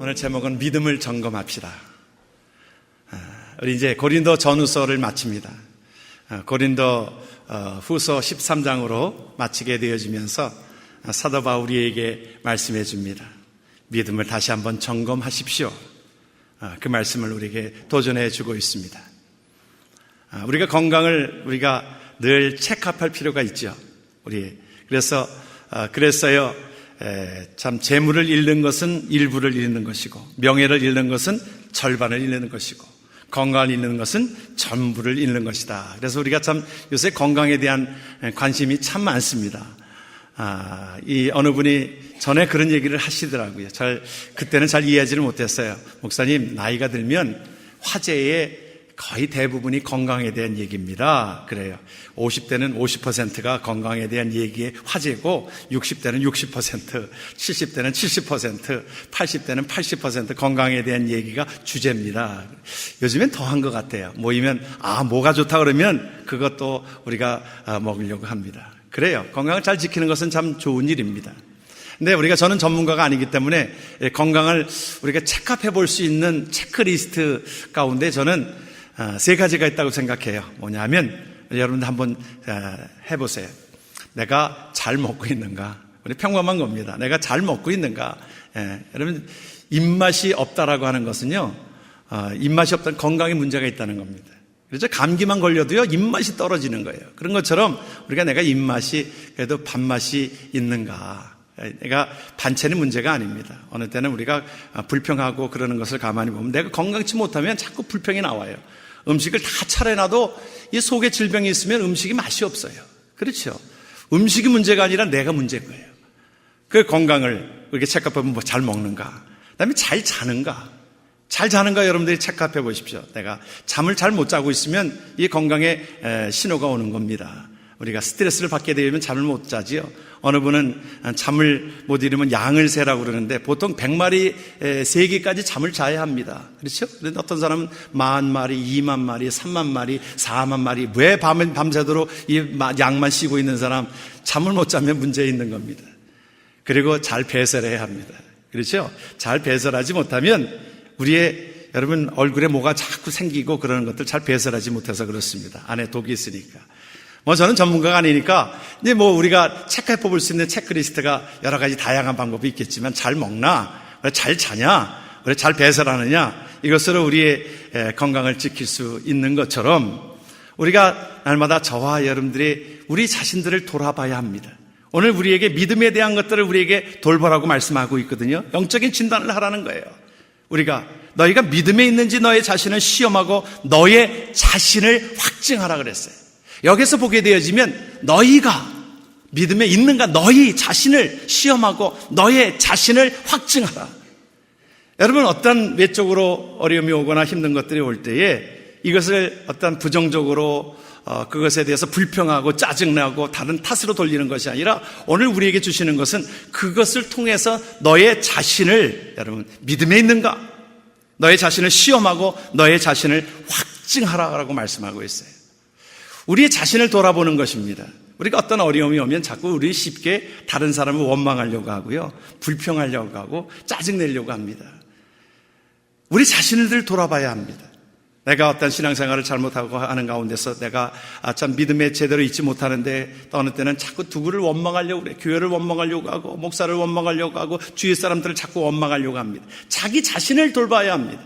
오늘 제목은 믿음을 점검합시다. 우리 이제 고린도 전후서를 마칩니다. 고린도 후서 13장으로 마치게 되어지면서 사도 바울이에게 말씀해 줍니다. 믿음을 다시 한번 점검하십시오. 그 말씀을 우리에게 도전해 주고 있습니다. 우리가 건강을 우리가 늘 체크할 필요가 있죠. 그랬어요. 참 재물을 잃는 것은 일부를 잃는 것이고, 명예를 잃는 것은 절반을 잃는 것이고, 건강을 잃는 것은 전부를 잃는 것이다. 그래서 우리가 참 요새 건강에 대한 관심이 참 많습니다. 이 어느 분이 전에 그런 얘기를 하시더라고요. 그때는 잘 이해하지를 못했어요. 목사님, 나이가 들면 화제의 거의 대부분이 건강에 대한 얘기입니다. 그래요. 50대는 50%가 건강에 대한 얘기의 화제고, 60대는 60%, 70대는 70%, 80대는 80% 건강에 대한 얘기가 주제입니다. 요즘엔 더한 것 같아요. 모이면 뭐가 좋다 그러면 그것도 우리가 먹으려고 합니다. 그래요. 건강을 잘 지키는 것은 참 좋은 일입니다. 근데 저는 전문가가 아니기 때문에 건강을 우리가 체크해 볼 수 있는 체크리스트 가운데 저는 세 가지가 있다고 생각해요. 뭐냐면 여러분들 한번 해보세요. 내가 잘 먹고 있는가? 우리 평범한 겁니다. 내가 잘 먹고 있는가? 여러분, 입맛이 없다라고 하는 것은요, 입맛이 없다는 건강에 문제가 있다는 겁니다. 그래서 감기만 걸려도요, 입맛이 떨어지는 거예요. 그런 것처럼 내가 입맛이 그래도 밥맛이 있는가? 내가 반찬이 문제가 아닙니다. 어느 때는 우리가 불평하고 그러는 것을 가만히 보면 내가 건강치 못하면 자꾸 불평이 나와요. 음식을 다 차려놔도 이 속에 질병이 있으면 음식이 맛이 없어요. 그렇죠? 음식이 문제가 아니라 내가 문제인 거예요. 그 건강을 이렇게 체크해보면 잘 먹는가? 그 다음에 잘 자는가? 잘 자는가 여러분들이 체크해 보십시오. 내가 잠을 잘 못 자고 있으면 이 건강에 신호가 오는 겁니다. 우리가 스트레스를 받게 되면 잠을 못 자지요. 어느 분은 잠을 못 이루면 양을 세라고 그러는데 보통 100마리 세기까지 잠을 자야 합니다. 그렇죠? 그런데 어떤 사람은 10,000마리, 20,000마리, 30,000마리, 40,000마리 왜 밤새도록 이 양만 쉬고 있는 사람 잠을 못 자면 문제 있는 겁니다. 그리고 잘 배설해야 합니다. 그렇죠? 잘 배설하지 못하면 여러분 얼굴에 뭐가 자꾸 생기고 그러는 것들 잘 배설하지 못해서 그렇습니다. 안에 독이 있으니까. 저는 전문가가 아니니까, 이제 우리가 체크해 뽑을 수 있는 체크리스트가 여러 가지 다양한 방법이 있겠지만, 잘 먹나? 잘 자냐? 잘 배설하느냐? 이것으로 우리의 건강을 지킬 수 있는 것처럼, 우리가 날마다 저와 여러분들이 우리 자신들을 돌아봐야 합니다. 오늘 우리에게 믿음에 대한 것들을 우리에게 돌보라고 말씀하고 있거든요. 영적인 진단을 하라는 거예요. 너희가 믿음에 있는지 너의 자신을 시험하고 너의 자신을 확증하라 그랬어요. 여기서 보게 되어지면 너희가 믿음에 있는가 너희 자신을 시험하고 너의 자신을 확증하라. 여러분 어떤 외적으로 어려움이 오거나 힘든 것들이 올 때에 이것을 어떤 부정적으로 그것에 대해서 불평하고 짜증나고 다른 탓으로 돌리는 것이 아니라 오늘 우리에게 주시는 것은 그것을 통해서 너의 자신을 여러분 믿음에 있는가 너의 자신을 시험하고 너의 자신을 확증하라고 말씀하고 있어요. 우리의 자신을 돌아보는 것입니다. 우리가 어떤 어려움이 오면 자꾸 우리 쉽게 다른 사람을 원망하려고 하고요. 불평하려고 하고 짜증내려고 합니다. 우리 자신을 돌아봐야 합니다. 내가 어떤 신앙생활을 잘못하고 하는 가운데서 내가 참 믿음에 제대로 있지 못하는데 또 어느 때는 자꾸 누구를 원망하려고 그래. 교회를 원망하려고 하고 목사를 원망하려고 하고 주위 사람들을 자꾸 원망하려고 합니다. 자기 자신을 돌봐야 합니다.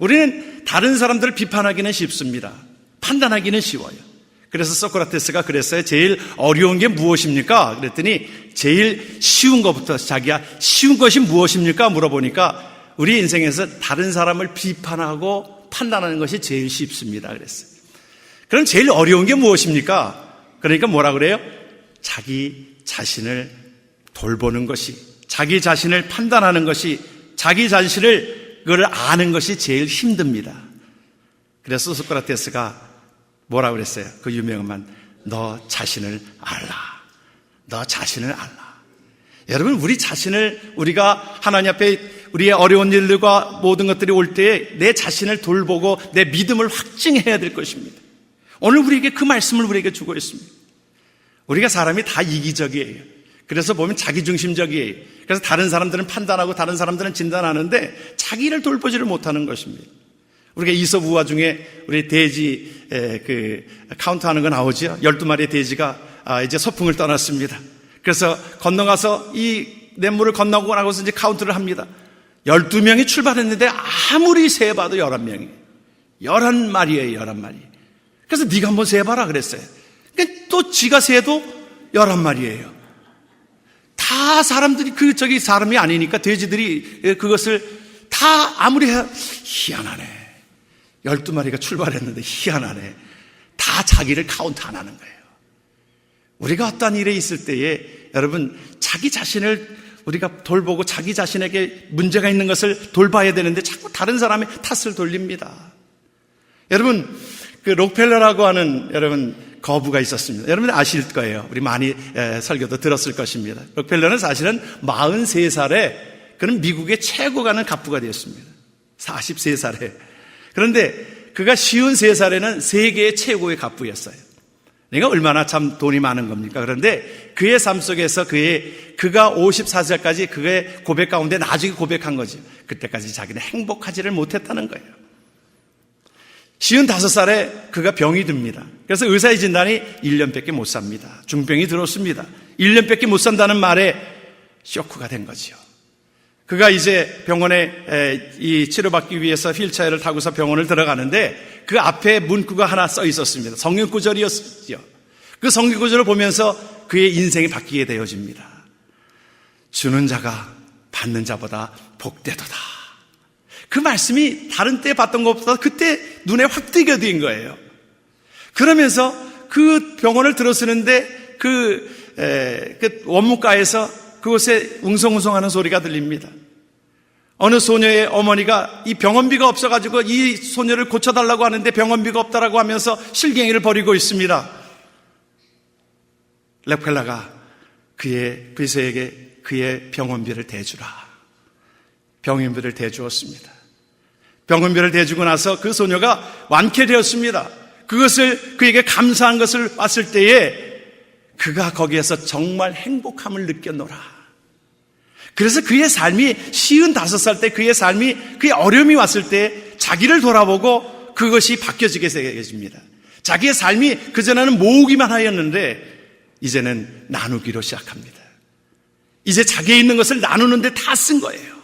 우리는 다른 사람들을 비판하기는 쉽습니다. 판단하기는 쉬워요. 그래서 소크라테스가 그랬어요. 제일 어려운 게 무엇입니까? 그랬더니 제일 쉬운 것부터 자기가 쉬운 것이 무엇입니까? 물어보니까 우리 인생에서 다른 사람을 비판하고 판단하는 것이 제일 쉽습니다. 그랬어요. 그럼 제일 어려운 게 무엇입니까? 그러니까 뭐라 그래요? 자기 자신을 돌보는 것이, 자기 자신을 판단하는 것이, 자기 자신을 그걸 아는 것이 제일 힘듭니다. 그래서 소크라테스가 뭐라 그랬어요? 그 유명한 말, 너 자신을 알라. 너 자신을 알라. 여러분, 우리 자신을 우리가 하나님 앞에 우리의 어려운 일들과 모든 것들이 올 때에 내 자신을 돌보고 내 믿음을 확증해야 될 것입니다. 오늘 우리에게 그 말씀을 우리에게 주고 있습니다. 우리가 사람이 다 이기적이에요. 그래서 보면 자기중심적이에요. 그래서 다른 사람들은 판단하고 다른 사람들은 진단하는데 자기를 돌보지를 못하는 것입니다. 우리가 이솝 우화 중에 우리 돼지 카운트하는 거 나오죠. 12마리의 돼지가 이제 소풍을 떠났습니다. 그래서 건너가서 이 냇물을 건너고 나고서 이제 카운트를 합니다. 12명이 출발했는데 아무리 세봐도 11명이. 11마리예요, 11마리. 그래서 네가 한번 세봐라 그랬어요. 그러니까 또 지가 세도 11마리예요. 다 사람들이 사람이 아니니까 돼지들이 그것을 다 아무리 희한하네. 12마리가 출발했는데 희한하네. 다 자기를 카운트 안 하는 거예요. 우리가 어떤 일에 있을 때에 여러분 자기 자신을 우리가 돌보고 자기 자신에게 문제가 있는 것을 돌봐야 되는데 자꾸 다른 사람의 탓을 돌립니다. 여러분 록펠러라고 하는 여러분 거부가 있었습니다. 여러분 아실 거예요. 우리 많이 설교도 들었을 것입니다. 록펠러는 사실은 43살에 그는 미국의 최고 가는 갑부가 되었습니다. 43살에. 그런데 그가 53살에는 세계의 최고의 갑부였어요. 그러니까 얼마나 참 돈이 많은 겁니까? 그런데 그의 삶 속에서 그가 54살까지 그의 고백 가운데 나중에 고백한 거죠. 그때까지 자기는 행복하지를 못했다는 거예요. 55살에 그가 병이 듭니다. 그래서 의사의 진단이 1년밖에 못 삽니다. 중병이 들었습니다. 1년밖에 못 산다는 말에 쇼크가 된 거죠. 그가 이제 병원에 이 치료받기 위해서 휠체어를 타고서 병원을 들어가는데 그 앞에 문구가 하나 써 있었습니다. 성경 구절이었죠. 그 성경 구절을 보면서 그의 인생이 바뀌게 되어집니다. 주는 자가 받는 자보다 복되도다. 그 말씀이 다른 때 봤던 것보다 그때 눈에 확 띄게 된 거예요. 그러면서 그 병원을 들어서는데 그 원무과에서 그곳에 웅성웅성하는 소리가 들립니다. 어느 소녀의 어머니가 이 병원비가 없어가지고 이 소녀를 고쳐달라고 하는데 병원비가 없다라고 하면서 실갱이를 벌이고 있습니다. 록펠러가 그의 비서에게 그의 병원비를 대주라. 병원비를 대주었습니다. 병원비를 대주고 나서 그 소녀가 완쾌되었습니다. 그것을 그에게 감사한 것을 봤을 때에 그가 거기에서 정말 행복함을 느꼈노라. 그래서 그의 삶이 55살 때 그의 어려움이 왔을 때 자기를 돌아보고 그것이 바뀌어지게 되어집니다. 자기의 삶이 그전에는 모으기만 하였는데 이제는 나누기로 시작합니다. 이제 자기에 있는 것을 나누는데 다 쓴 거예요.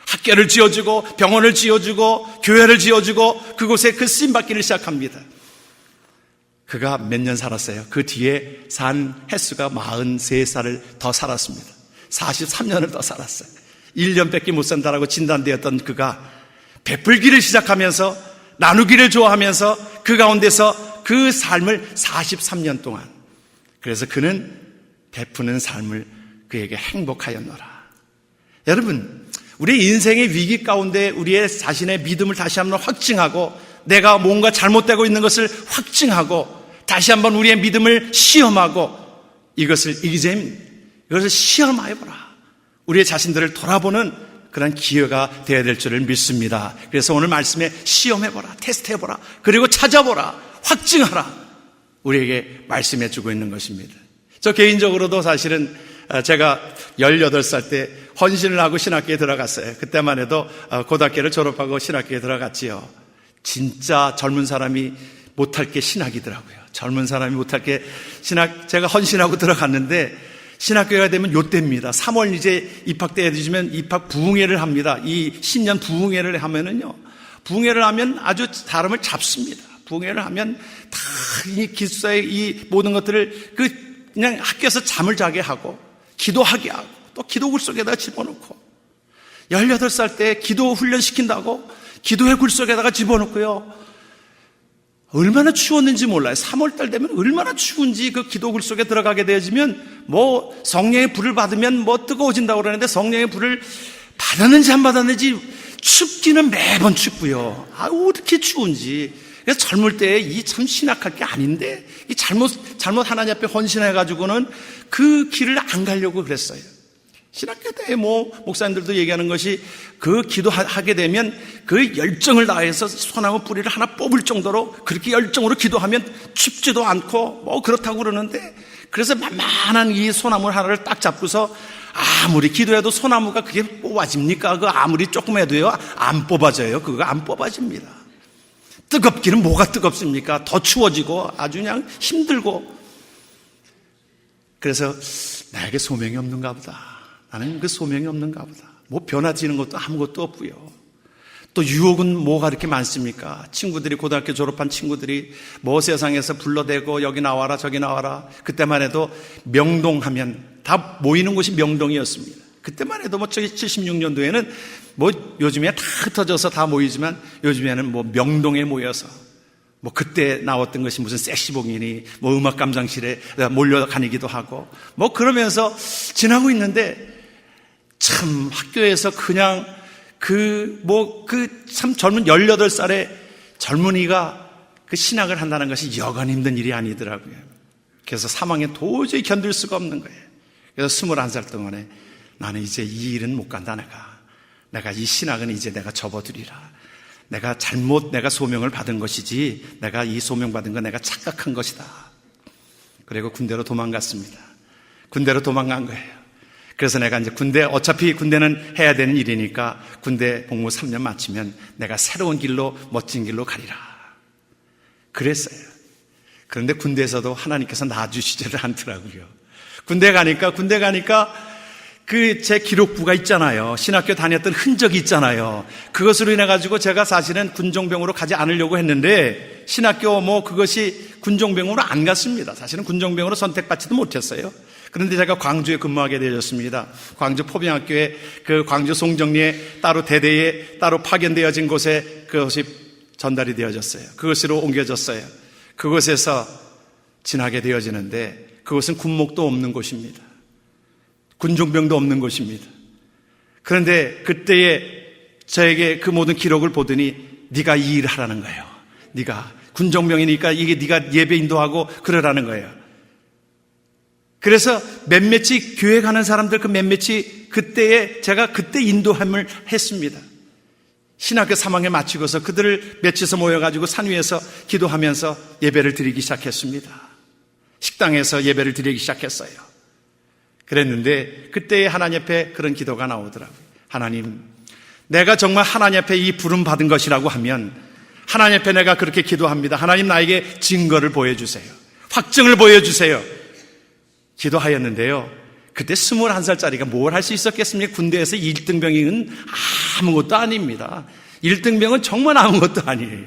학교를 지어주고 병원을 지어주고 교회를 지어주고 그곳에 그 쓰임받기를 시작합니다. 그가 몇 년 살았어요. 그 뒤에 산 횟수가 43살을 더 살았습니다. 43년을 더 살았어요. 1년밖에 못 산다라고 진단되었던 그가 베풀기를 시작하면서 나누기를 좋아하면서 그 가운데서 그 삶을 43년 동안, 그래서 그는 베푸는 삶을 그에게 행복하였노라. 여러분, 우리 인생의 위기 가운데 우리의 자신의 믿음을 다시 한번 확증하고 내가 뭔가 잘못되고 있는 것을 확증하고 다시 한번 우리의 믿음을 시험하고 이것을 시험해보라. 우리의 자신들을 돌아보는 그런 기회가 되어야 될 줄을 믿습니다. 그래서 오늘 말씀에 시험해보라, 테스트해보라, 그리고 찾아보라, 확증하라, 우리에게 말씀해주고 있는 것입니다. 저 개인적으로도 사실은 제가 18살 때 헌신을 하고 신학교에 들어갔어요. 그때만 해도 고등학교를 졸업하고 신학교에 들어갔지요. 진짜 젊은 사람이 못할 게 신학이더라고요. 젊은 사람이 못할 게 제가 헌신하고 들어갔는데 신학교가 되면 요때입니다. 3월 이제 입학대에 되면 입학 부흥회를 합니다. 이 신년 부흥회를 하면은요, 부흥회를 하면 아주 사람을 잡습니다. 부흥회를 하면 다 이 기숙사의 이 모든 것들을 그냥 학교에서 잠을 자게 하고 기도하게 하고 또 기도 굴 속에다가 집어넣고 18살 때 기도 훈련 시킨다고 기도의 굴 속에다가 집어넣고요. 얼마나 추웠는지 몰라요. 3월달 되면 얼마나 추운지 그 기도굴 속에 들어가게 되어지면 뭐 성령의 불을 받으면 뭐 뜨거워진다고 그러는데 성령의 불을 받았는지 안 받았는지 춥기는 매번 춥고요. 아우, 어떻게 추운지. 그래서 젊을 때 이 참 신학할 게 아닌데 이 잘못 하나님 앞에 헌신해가지고는 그 길을 안 가려고 그랬어요. 신학교 때 뭐 목사님들도 얘기하는 것이 그 기도하게 되면 그 열정을 다해서 소나무 뿌리를 하나 뽑을 정도로 그렇게 열정으로 기도하면 춥지도 않고 뭐 그렇다고 그러는데, 그래서 만만한 이 소나무 하나를 딱 잡고서 아무리 기도해도 소나무가 그게 뽑아집니까? 그거 아무리 조금 해도요, 안 뽑아져요. 그거 안 뽑아집니다. 뜨겁기는 뭐가 뜨겁습니까? 더 추워지고 아주 그냥 힘들고. 그래서 나에게 소명이 없는가 보다. 나는 그 소명이 없는가 보다. 뭐 변화지는 것도 아무것도 없고요. 또 유혹은 뭐가 이렇게 많습니까? 친구들이, 고등학교 졸업한 친구들이 뭐 세상에서 불러대고 여기 나와라 저기 나와라. 그때만 해도 명동하면 다 모이는 곳이 명동이었습니다. 그때만 해도 뭐 76년도에는 뭐 요즘에 다 흩어져서 다 모이지만 요즘에는 뭐 명동에 모여서 뭐 그때 나왔던 것이 무슨 섹시봉이니 뭐 음악 감상실에 몰려다니기도 하고 뭐 그러면서 지나고 있는데 참 학교에서 그냥 참 젊은 18살의 젊은이가 그 신학을 한다는 것이 여간 힘든 일이 아니더라고요. 그래서 사망에 도저히 견딜 수가 없는 거예요. 그래서 21살 동안에 나는 이제 이 일은 못 간다. 내가 이 신학은 이제 내가 접어두리라. 내가 소명을 받은 것이지 내가 이 소명 받은 건 내가 착각한 것이다. 그리고 군대로 도망갔습니다. 군대로 도망간 거예요. 그래서 내가 이제 어차피 군대는 해야 되는 일이니까 군대 복무 3년 마치면 내가 새로운 길로, 멋진 길로 가리라. 그랬어요. 그런데 군대에서도 하나님께서 놔주시지를 않더라고요. 군대 가니까 그 제 기록부가 있잖아요. 신학교 다녔던 흔적이 있잖아요. 그것으로 인해가지고 제가 사실은 군종병으로 가지 않으려고 했는데 신학교 그것이 군종병으로 안 갔습니다. 사실은 군종병으로 선택받지도 못했어요. 그런데 제가 광주에 근무하게 되었습니다. 광주 포병학교에 그 광주 송정리에 따로 대대에 따로 파견되어진 곳에 그것이 전달이 되어졌어요. 그것으로 옮겨졌어요. 그곳에서 지나게 되어지는데 그것은 군목도 없는 곳입니다. 군종병도 없는 곳입니다. 그런데 그때에 저에게 그 모든 기록을 보더니 네가 이 일을 하라는 거예요. 네가 군종병이니까 이게 네가 예배 인도하고 그러라는 거예요. 그래서 몇몇이 교회 가는 사람들 그 몇몇이 제가 그때 인도함을 했습니다. 신학교 3학년 마치고서 그들을 몇이서 모여가지고 산 위에서 기도하면서 예배를 드리기 시작했습니다. 식당에서 예배를 드리기 시작했어요. 그랬는데 그때에 하나님 앞에 그런 기도가 나오더라고요. 하나님, 내가 정말 하나님 앞에 이 부름 받은 것이라고 하면 하나님 앞에 내가 그렇게 기도합니다. 하나님 나에게 증거를 보여주세요. 확증을 보여주세요. 기도하였는데요. 그때 21살짜리가 뭘 할 수 있었겠습니까? 군대에서 1등병은 아무것도 아닙니다. 1등병은 정말 아무것도 아니에요.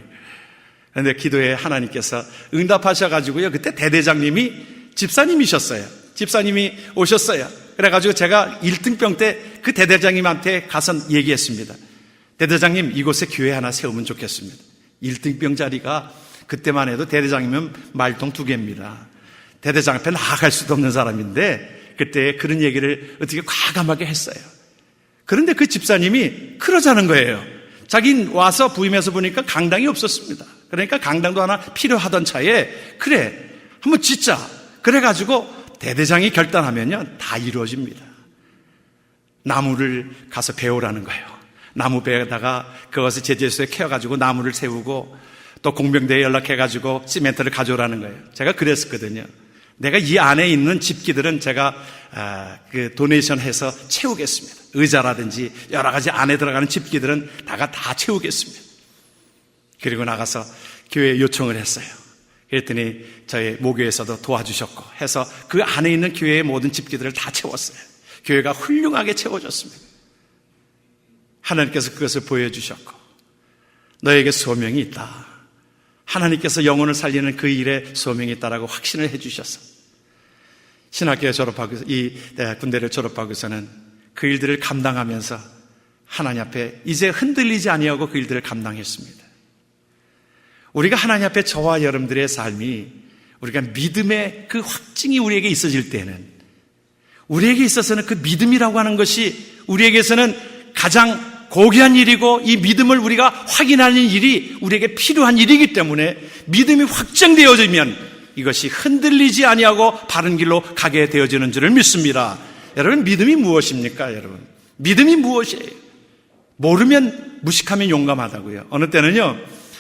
그런데 기도에 하나님께서 응답하셔가지고요. 그때 대대장님이 집사님이셨어요. 집사님이 오셨어요. 그래가지고 제가 1등병 때 그 대대장님한테 가서 얘기했습니다. 대대장님, 이곳에 교회 하나 세우면 좋겠습니다. 1등병 자리가 그때만 해도 대대장이면 말통 2개입니다. 대대장 앞에 나아갈 수도 없는 사람인데 그때 그런 얘기를 어떻게 과감하게 했어요. 그런데 그 집사님이 그러자는 거예요. 자긴 와서 부임해서 보니까 강당이 없었습니다. 그러니까 강당도 하나 필요하던 차에 그래 한번 짓자. 그래가지고 대대장이 결단하면요 다 이루어집니다. 나무를 가서 베오라는 거예요. 나무 베다가 그것을 제재소에 캐어가지고 나무를 세우고 또 공병대에 연락해가지고 시멘트를 가져오라는 거예요. 제가 그랬었거든요. 내가 이 안에 있는 집기들은 제가 그 도네이션 해서 채우겠습니다. 의자라든지 여러 가지 안에 들어가는 집기들은 다 채우겠습니다. 그리고 나가서 교회에 요청을 했어요. 그랬더니 저희 모교에서도 도와주셨고 해서 그 안에 있는 교회의 모든 집기들을 다 채웠어요. 교회가 훌륭하게 채워졌습니다. 하나님께서 그것을 보여주셨고 너에게 소명이 있다. 하나님께서 영혼을 살리는 그 일에 소명이 있다라고 확신을 해주셔서 신학교에 졸업하고 군대를 졸업하고서는 그 일들을 감당하면서 하나님 앞에 이제 흔들리지 아니하고 그 일들을 감당했습니다. 우리가 하나님 앞에 저와 여러분들의 삶이 우리가 믿음의 그 확증이 우리에게 있어질 때는 우리에게 있어서는 그 믿음이라고 하는 것이 우리에게서는 가장 고귀한 일이고 이 믿음을 우리가 확인하는 일이 우리에게 필요한 일이기 때문에 믿음이 확정되어지면 이것이 흔들리지 아니하고 바른 길로 가게 되어지는 줄을 믿습니다. 여러분, 믿음이 무엇입니까? 여러분, 믿음이 무엇이에요? 모르면 무식하면 용감하다고요. 어느 때는요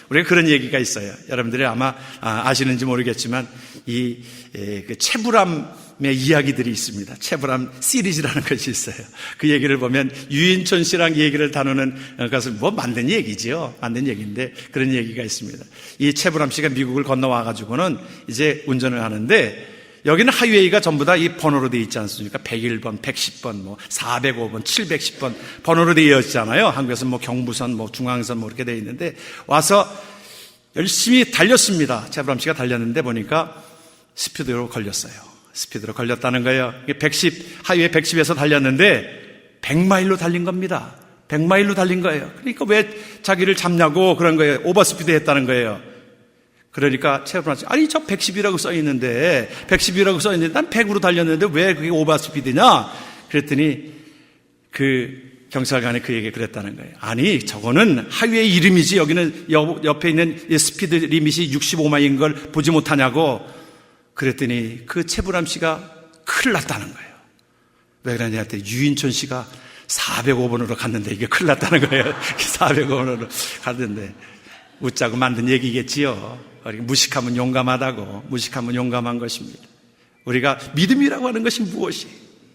우리가 그런 얘기가 있어요. 여러분들이 아마 아시는지 모르겠지만 그 채불암 이야기들이 있습니다. 채불암 시리즈라는 것이 있어요. 그 얘기를 보면 유인촌 씨랑 얘기를 다루는 것은 뭐 만든 얘기지요. 만든 얘기인데 그런 얘기가 있습니다. 이 채불암 씨가 미국을 건너와 가지고는 이제 운전을 하는데 여기는 하이웨이가 전부 다 이 번호로 되어 있지 않습니까? 101번, 110번, 뭐 405번, 710번 번호로 되어 있잖아요. 한국에서는 뭐 경부선, 뭐 중앙선 뭐 이렇게 되어 있는데 와서 열심히 달렸습니다. 채불암 씨가 달렸는데 보니까 스피드로 걸렸어요. 스피드로 걸렸다는 거예요. 하이웨이 110에서 달렸는데 100마일로 달린 겁니다. 100마일로 달린 거예요. 그러니까 왜 자기를 잡냐고 그런 거예요. 오버스피드 했다는 거예요. 그러니까 채불암 씨, 아니 저 110이라고 써 있는데 110이라고 써 있는데 난 100으로 달렸는데 왜 그게 오버스피드냐? 그랬더니 그 경찰관이 그에게 그랬다는 거예요. 아니 저거는 하이웨이 이름이지 여기는 옆에 있는 스피드 리밋이 65마일인 걸 보지 못하냐고. 그랬더니 그 채불암 씨가 큰일 났다는 거예요. 왜 그러냐 했더니 유인촌 씨가 405번으로 갔는데 이게 큰일 났다는 거예요. 405번으로 갔는데 웃자고 만든 얘기겠지요. 무식하면 용감하다고. 무식하면 용감한 것입니다. 우리가 믿음이라고 하는 것이 무엇이에요?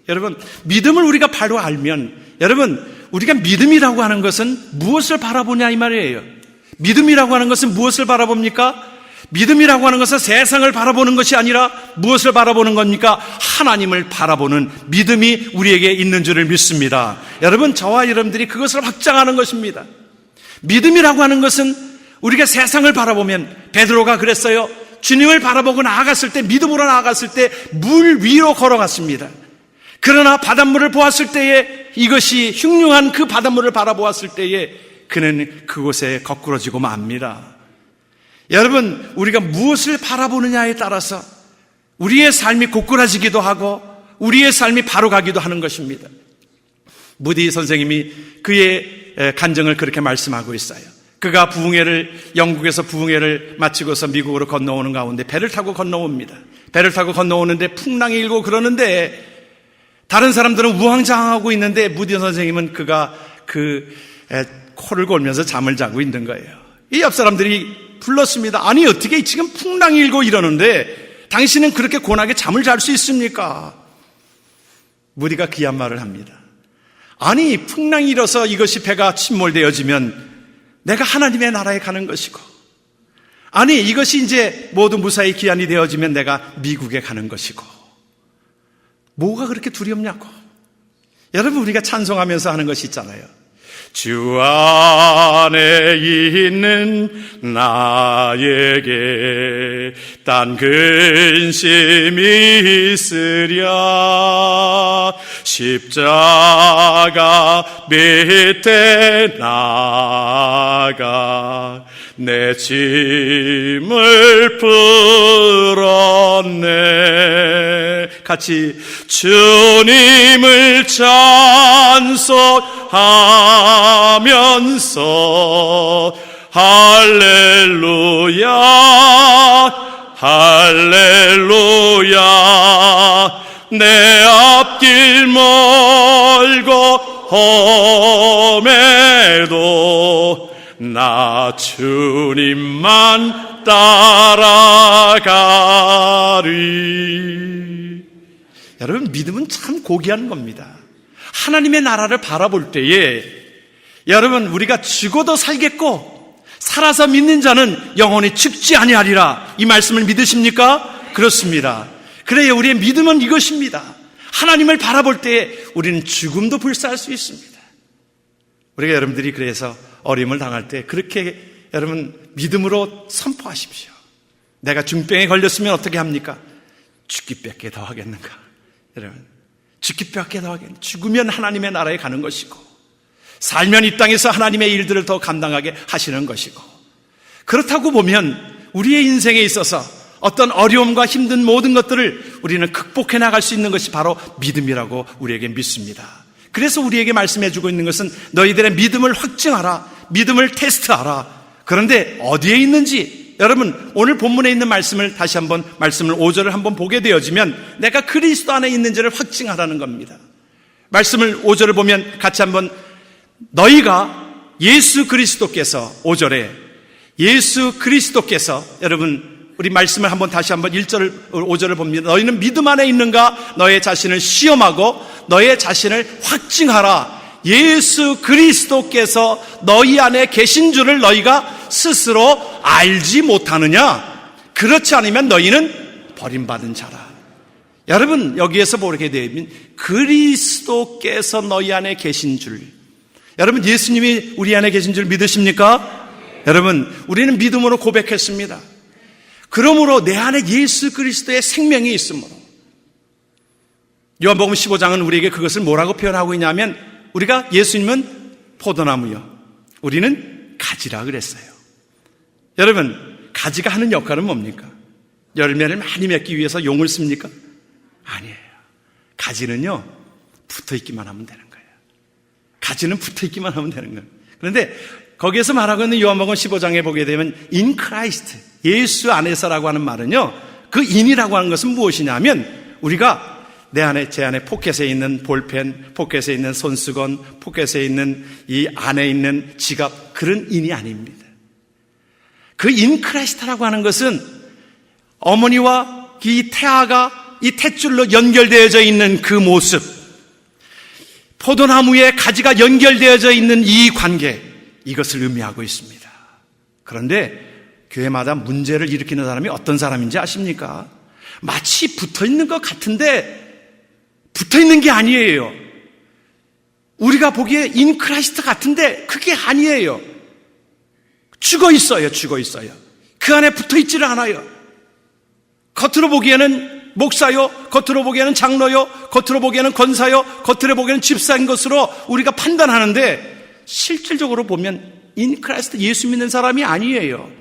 여러분 믿음을 우리가 바로 알면 여러분 우리가 믿음이라고 하는 것은 무엇을 바라보냐 이 말이에요. 믿음이라고 하는 것은 무엇을 바라봅니까? 믿음이라고 하는 것은 세상을 바라보는 것이 아니라 무엇을 바라보는 겁니까? 하나님을 바라보는 믿음이 우리에게 있는 줄을 믿습니다. 여러분 저와 여러분들이 그것을 확장하는 것입니다. 믿음이라고 하는 것은 우리가 세상을 바라보면 베드로가 그랬어요. 주님을 바라보고 나아갔을 때 믿음으로 나아갔을 때 물 위로 걸어갔습니다. 그러나 바닷물을 보았을 때에 이것이 흉흉한 그 바닷물을 바라보았을 때에 그는 그곳에 거꾸러지고 맙니다. 여러분 우리가 무엇을 바라보느냐에 따라서 우리의 삶이 고꾸라지기도 하고 우리의 삶이 바로 가기도 하는 것입니다. 무디 선생님이 그의 간증을 그렇게 말씀하고 있어요. 그가 영국에서 부흥회를 마치고서 미국으로 건너오는 가운데 배를 타고 건너옵니다. 배를 타고 건너오는데 풍랑이 일고 그러는데 다른 사람들은 우왕좌왕하고 있는데 무디 선생님은 그가 코를 골면서 잠을 자고 있는 거예요. 이 옆 사람들이 불렀습니다. 아니 어떻게 지금 풍랑이 일고 이러는데 당신은 그렇게 고나게 잠을 잘 수 있습니까? 무디가 귀한 말을 합니다. 아니 풍랑이 일어서 이것이 배가 침몰되어지면 내가 하나님의 나라에 가는 것이고 아니 이것이 이제 모두 무사히 귀환이 되어지면 내가 미국에 가는 것이고 뭐가 그렇게 두렵냐고. 여러분 우리가 찬송하면서 하는 것이 있잖아요. 주 안에 있는 나에게 딴 근심이 있으랴 십자가 밑에 나가 내 짐을 풀었네. 같이 주님을 찬송하면서 할렐루야 할렐루야 내 앞길 멀고 험해도 나 주님만 따라가리. 여러분 믿음은 참 고귀한 겁니다. 하나님의 나라를 바라볼 때에 여러분 우리가 죽어도 살겠고 살아서 믿는 자는 영원히 죽지 아니하리라 이 말씀을 믿으십니까? 그렇습니다. 그래요 우리의 믿음은 이것입니다. 하나님을 바라볼 때에 우리는 죽음도 불사할 수 있습니다. 우리가 여러분들이 그래서 어려움을 당할 때 그렇게 여러분 믿음으로 선포하십시오. 내가 중병에 걸렸으면 어떻게 합니까? 죽기밖에 더 하겠는가? 여러분 죽기밖에 더 하겠는가? 죽으면 하나님의 나라에 가는 것이고 살면 이 땅에서 하나님의 일들을 더 감당하게 하시는 것이고 그렇다고 보면 우리의 인생에 있어서 어떤 어려움과 힘든 모든 것들을 우리는 극복해 나갈 수 있는 것이 바로 믿음이라고 우리에게 믿습니다. 그래서 우리에게 말씀해 주고 있는 것은 너희들의 믿음을 확증하라. 믿음을 테스트하라. 그런데 어디에 있는지 여러분 오늘 본문에 있는 말씀을 다시 한번 말씀을 5절을 한번 보게 되어지면 내가 그리스도 안에 있는지를 확증하라는 겁니다. 말씀을 5절을 보면 같이 한번 예수 그리스도께서 5절에 예수 그리스도께서 여러분 우리 말씀을 다시 한번 1절, 5절을 봅니다. 너희는 믿음 안에 있는가? 너의 자신을 시험하고 너의 자신을 확증하라. 예수 그리스도께서 너희 안에 계신 줄을 너희가 스스로 알지 못하느냐? 그렇지 않으면 너희는 버림받은 자라. 여러분, 여기에서 보게 되면 그리스도께서 너희 안에 계신 줄. 여러분, 예수님이 우리 안에 계신 줄 믿으십니까? 여러분, 우리는 믿음으로 고백했습니다. 그러므로 내 안에 예수 그리스도의 생명이 있으므로. 요한복음 15장은 우리에게 그것을 뭐라고 표현하고 있냐면, 우리가 예수님은 포도나무요, 우리는 가지라 그랬어요. 여러분, 가지가 하는 역할은 뭡니까? 열매를 많이 맺기 위해서 용을 씁니까? 아니에요. 가지는요, 붙어있기만 하면 되는 거예요. 가지는 붙어있기만 하면 되는 거예요. 그런데 거기에서 말하고 있는 요한복음 15장에 보게 되면 in Christ, 예수 안에서라고 하는 말은요, 그 in이라고 하는 것은 무엇이냐면, 우리가 제 안에 포켓에 있는 볼펜, 포켓에 있는 손수건, 포켓에 있는 이 안에 있는 지갑, 그런 in이 아닙니다. 그 in Christ라고 하는 것은 어머니와 이 태아가 이 탯줄로 연결되어져 있는 그 모습, 포도나무에 가지가 연결되어져 있는 이 관계, 이것을 의미하고 있습니다. 그런데 교회마다 문제를 일으키는 사람이 어떤 사람인지 아십니까? 마치 붙어있는 것 같은데 붙어있는 게 아니에요. 우리가 보기에 인 크라이스트 같은데 그게 아니에요. 죽어 있어요. 그 안에 붙어있지를 않아요. 겉으로 보기에는 목사요, 겉으로 보기에는 장로요, 겉으로 보기에는 권사요, 겉으로 보기에는 집사인 것으로 우리가 판단하는데, 실질적으로 보면 인 크라이스트 예수 믿는 사람이 아니에요.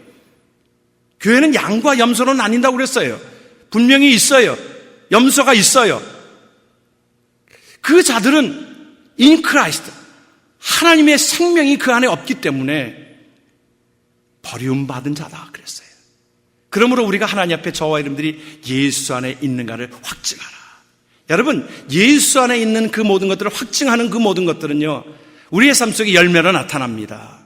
교회는 양과 염소로 나뉜다고 그랬어요. 분명히 있어요. 염소가 있어요. 그 자들은 인 크라이스트, 하나님의 생명이 그 안에 없기 때문에 버림받은 자다 그랬어요. 그러므로 우리가 하나님 앞에 저와 여러분들이 예수 안에 있는가를 확증하라. 여러분, 예수 안에 있는 그 모든 것들을 확증하는 그 모든 것들은요, 우리의 삶 속에 열매로 나타납니다.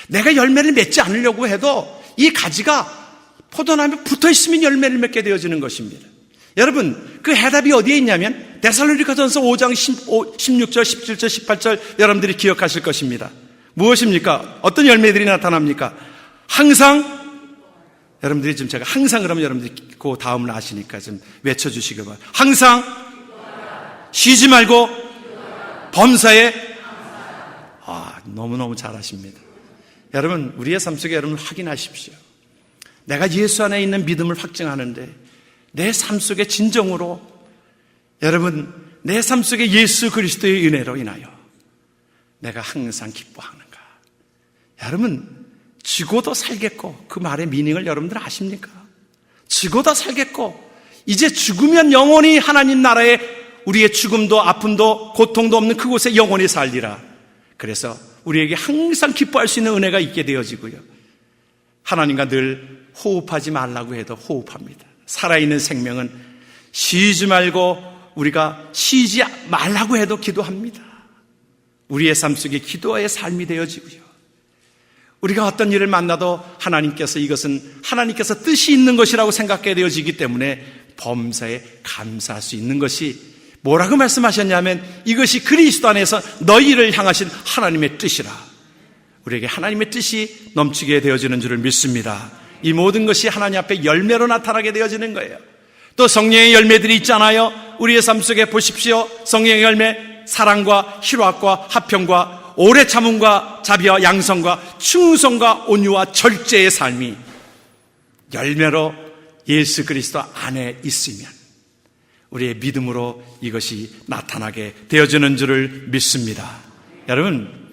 내가 열매를 맺지 않으려고 해도 이 가지가 포도나무에 붙어있으면 열매를 맺게 되어지는 것입니다. 여러분, 그 해답이 어디에 있냐면 데살로니가전서 5장 16절, 17절, 18절 여러분들이 기억하실 것입니다. 무엇입니까? 어떤 열매들이 나타납니까? 항상, 여러분들이 지금 제가 항상 그러면 여러분들이 그 다음을 아시니까 좀 외쳐주시기 바랍니다. 항상 쉬지 말고 범사에, 너무너무 잘하십니다. 여러분, 우리의 삶 속에 여러분 확인하십시오. 내가 예수 안에 있는 믿음을 확증하는데 내 삶 속에 진정으로, 여러분, 내 삶 속에 예수 그리스도의 은혜로 인하여 내가 항상 기뻐하는가? 여러분, 죽어도 살겠고, 그 말의 미닝을 여러분들 아십니까? 죽어도 살겠고, 이제 죽으면 영원히 하나님 나라에 우리의 죽음도 아픔도 고통도 없는 그곳에 영원히 살리라. 그래서 우리에게 항상 기뻐할 수 있는 은혜가 있게 되어지고요, 하나님과 늘 호흡하지 말라고 해도 호흡합니다. 살아있는 생명은 쉬지 말고, 우리가 쉬지 말라고 해도 기도합니다. 우리의 삶 속에 기도의 삶이 되어지고요, 우리가 어떤 일을 만나도 하나님께서 이것은 하나님께서 뜻이 있는 것이라고 생각하게 되어지기 때문에 범사에 감사할 수 있는 것이, 뭐라고 말씀하셨냐면 이것이 그리스도 안에서 너희를 향하신 하나님의 뜻이라. 우리에게 하나님의 뜻이 넘치게 되어지는 줄을 믿습니다. 이 모든 것이 하나님 앞에 열매로 나타나게 되어지는 거예요. 또 성령의 열매들이 있잖아요. 우리의 삶 속에 보십시오. 성령의 열매, 사랑과 희락과 화평과 오래 참음과 자비와 양성과 충성과 온유와 절제의 삶이 열매로 예수 그리스도 안에 있으면 우리의 믿음으로 이것이 나타나게 되어지는 줄을 믿습니다. 여러분,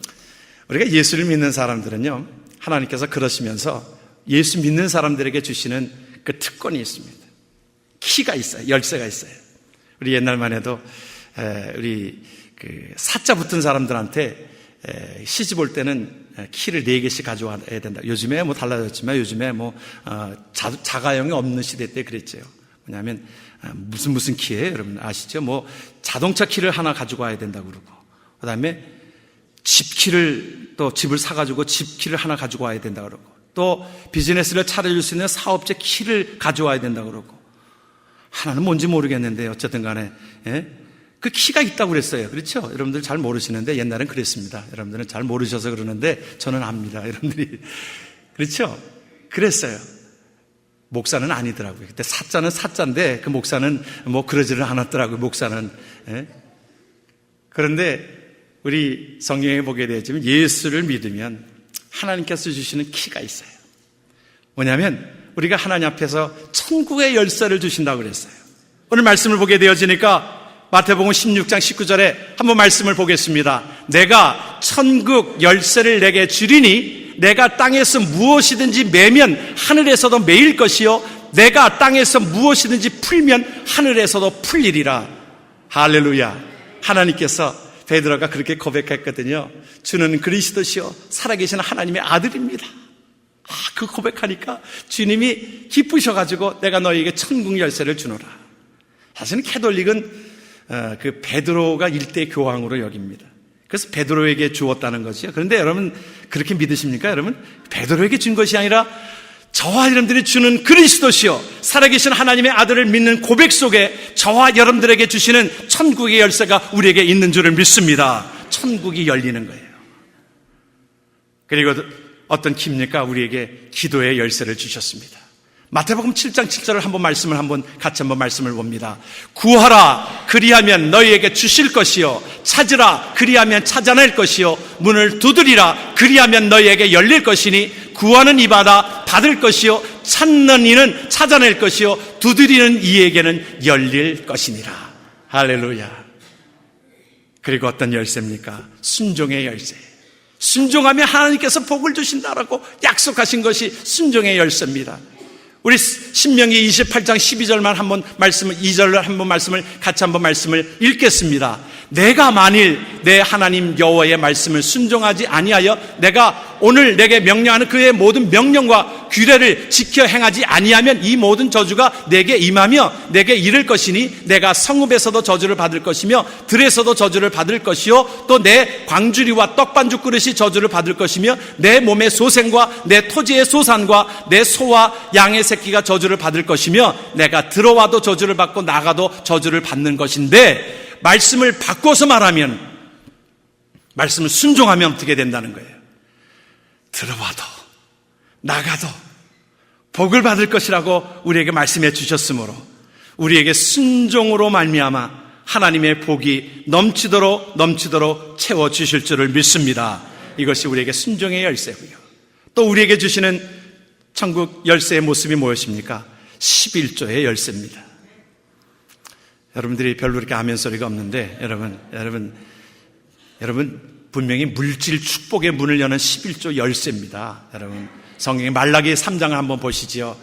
우리가 예수를 믿는 사람들은요, 하나님께서 그러시면서 예수 믿는 사람들에게 주시는 그 특권이 있습니다. 키가 있어요. 열쇠가 있어요. 우리 옛날만 해도 우리 그 사자 붙은 사람들한테 시집 올 때는 키를 4개씩 가져와야 된다. 요즘에 뭐 달라졌지만 요즘에 뭐 자가용이 없는 시대 때 그랬죠. 뭐냐면 무슨 키예요? 여러분 아시죠? 뭐 자동차 키를 하나 가지고 와야 된다고 그러고, 그다음에 집 키를, 또 집을 사가지고 집 키를 하나 가지고 와야 된다고 그러고, 또 비즈니스를 차려줄 수 있는 사업체 키를 가져와야 된다고 그러고, 하나는 뭔지 모르겠는데 어쨌든 간에 그 키가 있다고 그랬어요. 그렇죠? 여러분들 잘 모르시는데 옛날엔 그랬습니다. 여러분들은 잘 모르셔서 그러는데 저는 압니다. 여러분들이. 그렇죠? 그랬어요. 목사는 아니더라고요. 그때 사자는 사자인데 그 목사는 뭐 그러지를 않았더라고요. 목사는. 그런데 우리 성경에 보게 되지만 예수를 믿으면 하나님께서 주시는 키가 있어요. 뭐냐면 우리가 하나님 앞에서 천국의 열쇠를 주신다고 그랬어요. 오늘 말씀을 보게 되어지니까 마태복음 16장 19절에 한번 말씀을 보겠습니다. 내가 천국 열쇠를 내게 주리니 내가 땅에서 무엇이든지 매면 하늘에서도 매일 것이요 내가 땅에서 무엇이든지 풀면 하늘에서도 풀리리라. 할렐루야. 하나님께서 베드로가 그렇게 고백했거든요. 주는 그리스도시요 살아계신 하나님의 아들입니다. 그 고백하니까 주님이 기쁘셔가지고 내가 너희에게 천국 열쇠를 주노라. 사실은 캐톨릭은 그 베드로가 일대 교황으로 여깁니다. 그래서 베드로에게 주었다는 것이요. 그런데 여러분 그렇게 믿으십니까? 여러분 베드로에게 준 것이 아니라 저와 여러분들이 주는 그리스도시요 살아계신 하나님의 아들을 믿는 고백 속에 저와 여러분들에게 주시는 천국의 열쇠가 우리에게 있는 줄을 믿습니다. 천국이 열리는 거예요. 그리고 어떤 킵니까? 우리에게 기도의 열쇠를 주셨습니다. 마태복음 7장 7절을 같이 한번 말씀을 봅니다. 구하라 그리하면 너희에게 주실 것이요 찾으라 그리하면 찾아낼 것이요 문을 두드리라 그리하면 너희에게 열릴 것이니 구하는 이마다 받을 것이요 찾는 이는 찾아낼 것이요 두드리는 이에게는 열릴 것이니라. 할렐루야. 그리고 어떤 열쇠입니까? 순종의 열쇠. 순종하면 하나님께서 복을 주신다라고 약속하신 것이 순종의 열쇠입니다. 우리 신명기 28장 12절만 한번 말씀을 2절로 한번 말씀을 같이 한번 말씀을 읽겠습니다. 내가 만일 내 하나님 여호와의 말씀을 순종하지 아니하여 내가 오늘 내게 명령하는 그의 모든 명령과 규례를 지켜 행하지 아니하면 이 모든 저주가 내게 임하며 내게 이를 것이니 내가 성읍에서도 저주를 받을 것이며 들에서도 저주를 받을 것이요 또 내 광주리와 떡반죽 그릇이 저주를 받을 것이며 내 몸의 소생과 내 토지의 소산과 내 소와 양의 새끼가 저주를 받을 것이며 내가 들어와도 저주를 받고 나가도 저주를 받는 것인데 말씀을 바꿔서 말하면 말씀을 순종하면 어떻게 된다는 거예요? 들어와도 나가도 복을 받을 것이라고 우리에게 말씀해 주셨으므로 우리에게 순종으로 말미암아 하나님의 복이 넘치도록 채워주실 줄을 믿습니다. 이것이 우리에게 순종의 열쇠고요. 또 우리에게 주시는 천국 열쇠의 모습이 무엇입니까? 11조의 열쇠입니다. 여러분들이 별로 이렇게 아멘 소리가 없는데 여러분 분명히 물질 축복의 문을 여는 11조 열쇠입니다. 여러분 성경의 말라기 3장을 한번 보시지요.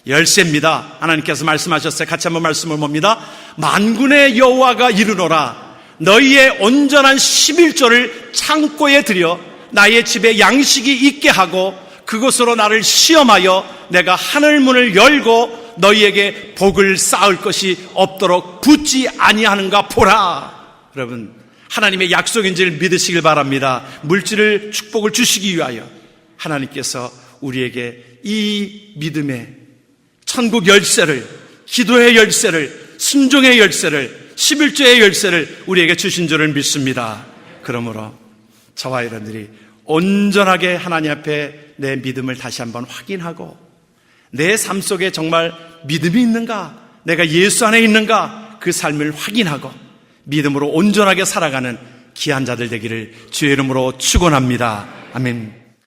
열쇠입니다. 하나님께서 말씀하셨어요. 같이 한번 말씀을 봅니다. 만군의 여호와가 이르노라 너희의 온전한 11조를 창고에 들여 나의 집에 양식이 있게 하고 그것으로 나를 시험하여 내가 하늘 문을 열고 너희에게 복을 쌓을 것이 없도록 붙지 아니하는가 보라. 여러분 하나님의 약속인 줄 믿으시길 바랍니다. 물질을 축복을 주시기 위하여 하나님께서 우리에게 이 믿음의 천국 열쇠를 기도의 열쇠를 순종의 열쇠를 11조의 열쇠를 우리에게 주신 줄을 믿습니다. 그러므로 저와 여러분들이 온전하게 하나님 앞에 내 믿음을 다시 한번 확인하고 내 삶 속에 정말 믿음이 있는가 내가 예수 안에 있는가 그 삶을 확인하고 믿음으로 온전하게 살아가는 귀한 자들 되기를 주의 이름으로 축원합니다. 아멘.